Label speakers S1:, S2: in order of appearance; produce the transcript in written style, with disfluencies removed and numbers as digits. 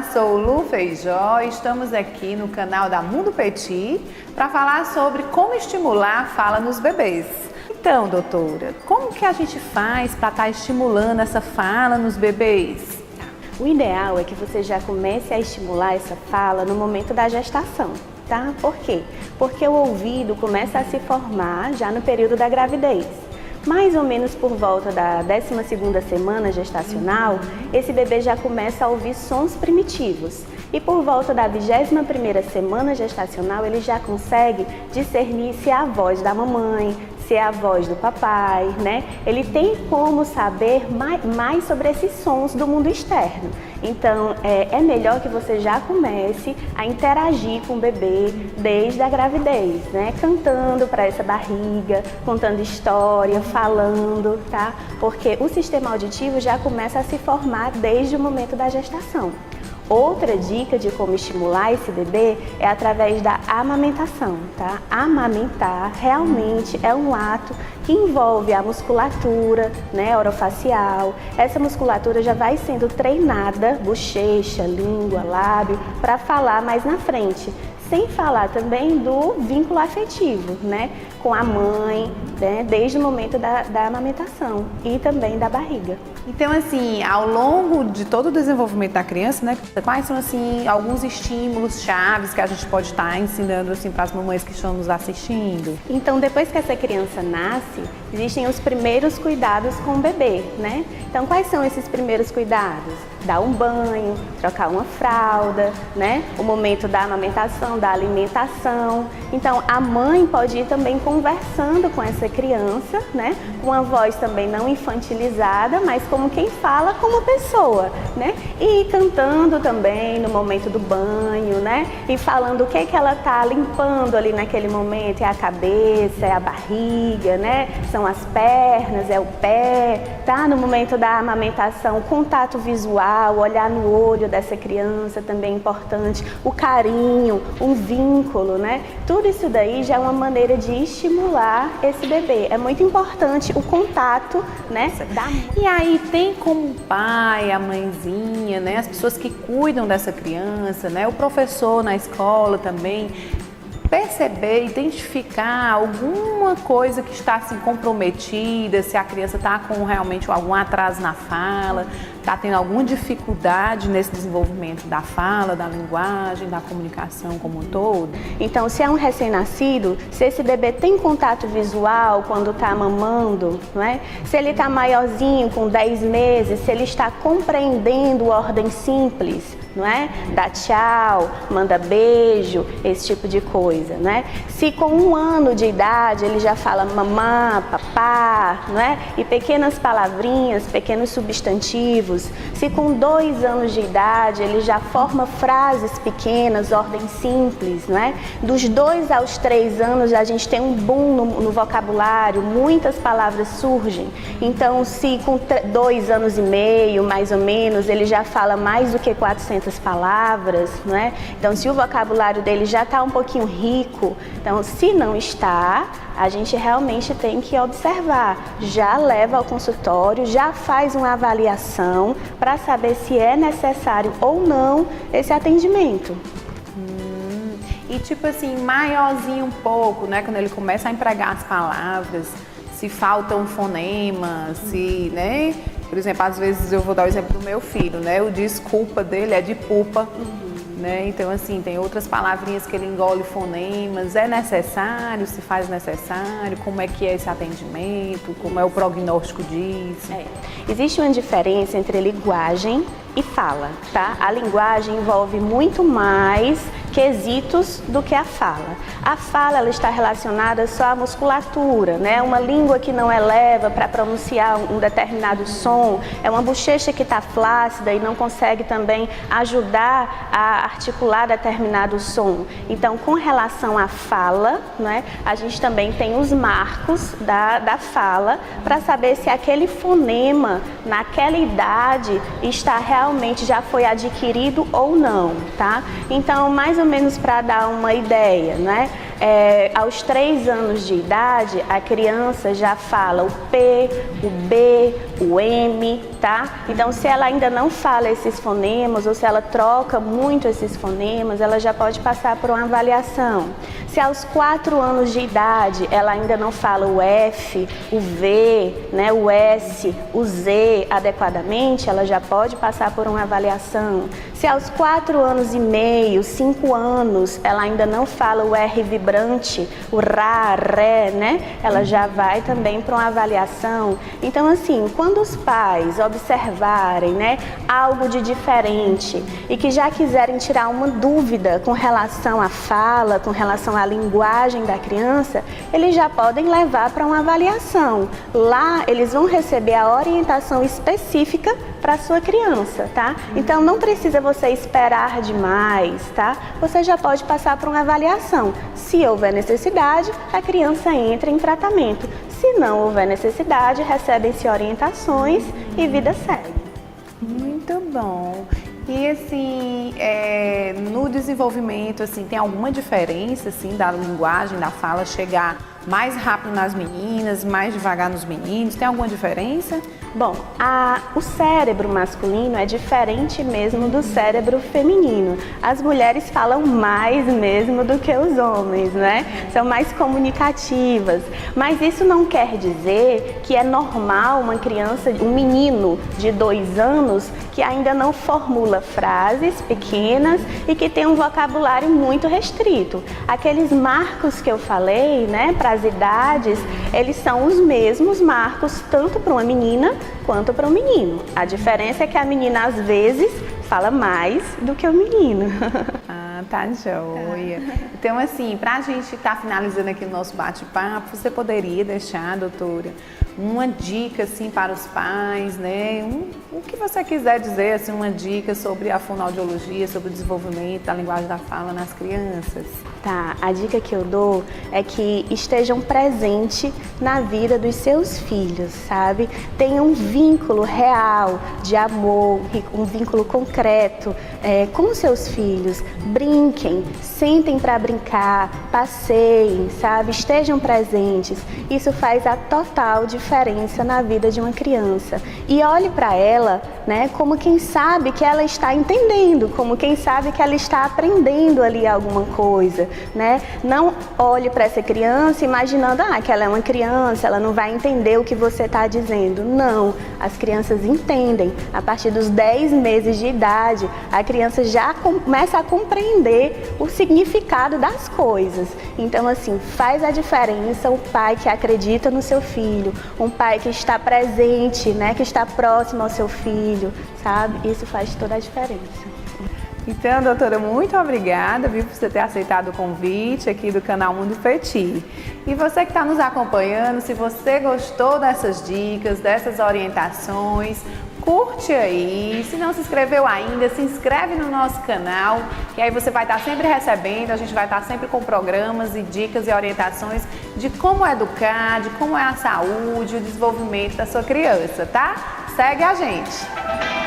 S1: Olá, sou Lu Feijó e estamos aqui no canal da Mundo Petit para falar sobre como estimular a fala nos bebês. Então, doutora, como que a gente faz para estar estimulando essa fala nos bebês?
S2: O ideal é que você já comece a estimular essa fala no momento da gestação, tá? Por quê? Porque o ouvido começa a se formar já no período da gravidez. Mais ou menos por volta da 12ª semana gestacional, esse bebê já começa a ouvir sons primitivos. E por volta da 21ª semana gestacional, ele já consegue discernir se é a voz da mamãe, se é a voz do papai, né? Ele tem como saber mais sobre esses sons do mundo externo. Então, é melhor que você já comece a interagir com o bebê desde a gravidez, né? Cantando para essa barriga, contando história, falando, tá? Porque o sistema auditivo já começa a se formar desde o momento da gestação. Outra dica de como estimular esse bebê é através da amamentação, tá? Amamentar realmente é um ato que envolve a musculatura, né, orofacial. Essa musculatura já vai sendo treinada, bochecha, língua, lábio, para falar mais na frente. Sem falar também do vínculo afetivo, né, com a mãe, né, desde o momento da amamentação e também da barriga.
S1: Então, assim, ao longo de todo o desenvolvimento da criança, né, quais são, assim, alguns estímulos chaves que a gente pode estar ensinando, assim, para as mamães que estão nos assistindo?
S2: Então, depois que essa criança nasce, existem os primeiros cuidados com o bebê, né? Então, quais são esses primeiros cuidados? Dar um banho, trocar uma fralda, né? O momento da amamentação, da alimentação. Então, a mãe pode ir também conversando com essa criança, né? Com uma voz também não infantilizada, mas como quem fala como pessoa, né? E cantando também no momento do banho, né? E falando o que é que ela tá limpando ali naquele momento. É a cabeça, é a barriga, né? São as pernas, é o pé, tá? No momento da amamentação, o contato visual, olhar no olho dessa criança também é importante. O carinho, um vínculo, né? Tudo isso daí já é uma maneira de estimular esse bebê. É muito importante o contato, né?
S1: E aí tem como o pai, a mãezinha, né? As pessoas que cuidam dessa criança, né? O professor na escola também, perceber, identificar alguma coisa que está assim comprometida, se a criança está com realmente algum atraso na fala, está tendo alguma dificuldade nesse desenvolvimento da fala, da linguagem, da comunicação como um todo.
S2: Então, se é um recém-nascido, se esse bebê tem contato visual quando está mamando, não é? Se ele está maiorzinho, com 10 meses, se ele está compreendendo ordem simples, não é? Dá tchau, manda beijo, esse tipo de coisa, né? Se com 1 ano de idade ele já fala mamã, papá, não é? E pequenas palavrinhas, pequenos substantivos. Se com 2 anos de idade ele já forma frases pequenas, ordem simples, não é? Dos 2 aos 3 anos a gente tem um boom no vocabulário, muitas palavras surgem. Então, se com 2 anos e meio, mais ou menos, ele já fala mais do que 400 palavras, não é? Então, se o vocabulário dele já está um pouquinho rico, então, se não está, a gente realmente tem que observar. Já leva ao consultório, já faz uma avaliação para saber se é necessário ou não esse atendimento.
S1: E tipo assim, maiorzinho um pouco, né? Quando ele começa a empregar as palavras, se falta um fonema, se, né? Por exemplo, às vezes eu vou dar o exemplo do meu filho, né? O desculpa dele é de pupa, né? Então, assim, tem outras palavrinhas que ele engole fonemas. É necessário? Se faz necessário? Como é que é esse atendimento? Como é o prognóstico disso?
S2: Existe uma diferença entre linguagem e fala, tá? A linguagem envolve muito mais quesitos do que a fala. A fala, ela está relacionada só à musculatura, né? Uma língua que não eleva para pronunciar um determinado som, é uma bochecha que está flácida e não consegue também ajudar a articular determinado som. Então, com relação à fala, né, a gente também tem os marcos da fala para saber se aquele fonema naquela idade está realmente já foi adquirido ou não, tá? Então, mais ou menos para dar uma ideia, né? Aos 3 anos de idade, a criança já fala o P, o B, o M, tá? Então, se ela ainda não fala esses fonemas ou se ela troca muito esses fonemas, ela já pode passar por uma avaliação. Se aos 4 anos de idade ela ainda não fala o F, o V, né, o S, o Z adequadamente, ela já pode passar por uma avaliação. Se aos 4 anos e meio, 5 anos, ela ainda não fala o R vibrante, o Rá, Ré, né, ela já vai também para uma avaliação. Então, assim, quando os pais observarem, né, algo de diferente e que já quiserem tirar uma dúvida com relação à fala, com relação à linguagem da criança, eles já podem levar para uma avaliação. Lá eles vão receber a orientação específica para a sua criança, tá? Então não precisa você esperar demais, tá? Você já pode passar por uma avaliação. Se houver necessidade, a criança entra em tratamento. Se não houver necessidade, recebem-se orientações e vida segue.
S1: Muito bom. E assim, no desenvolvimento, assim, tem alguma diferença assim, da linguagem, da fala chegar mais rápido nas meninas, mais devagar nos meninos? Tem alguma diferença?
S2: Bom, o cérebro masculino é diferente mesmo do cérebro feminino. As mulheres falam mais mesmo do que os homens, né? São mais comunicativas. Mas isso não quer dizer que é normal uma criança, um menino de 2 anos que ainda não formula frases pequenas e que tem um vocabulário muito restrito. Aqueles marcos que eu falei, né, para as idades, eles são os mesmos marcos tanto para uma menina quanto para um menino. A diferença é que a menina às vezes fala mais do que o menino.
S1: Ah, tá joia. Então, assim, para a gente estar finalizando aqui o nosso bate-papo, você poderia deixar, doutora, uma dica assim para os pais, né? O que você quiser dizer, assim, uma dica sobre a fonoaudiologia, sobre o desenvolvimento da linguagem da fala nas crianças?
S2: Tá, a dica que eu dou é que estejam presentes na vida dos seus filhos, sabe? Tenham um vínculo real de amor, um vínculo concreto com seus filhos. Brinquem, sentem para brincar, passeiem, sabe? Estejam presentes. Isso faz a total diferença na vida de uma criança. E olhe para ela, né, como quem sabe que ela está entendendo, como quem sabe que ela está aprendendo ali alguma coisa, né? Não olhe para essa criança imaginando que ela é uma criança, ela não vai entender o que você está dizendo. Não, as crianças entendem. A partir dos 10 meses de idade, a criança já começa a compreender o significado das coisas. Então, assim, faz a diferença o pai que acredita no seu filho, um pai que está presente, né, que está próximo ao seu filho, sabe? Isso faz toda a diferença.
S1: Então, doutora, muito obrigada, viu, por você ter aceitado o convite aqui do canal Mundo Petit. E você que está nos acompanhando, se você gostou dessas dicas, dessas orientações, curte aí. Se não se inscreveu ainda, se inscreve no nosso canal, que aí você vai estar sempre recebendo, a gente vai estar sempre com programas e dicas e orientações de como educar, de como é a saúde, o desenvolvimento da sua criança, tá? Segue a gente!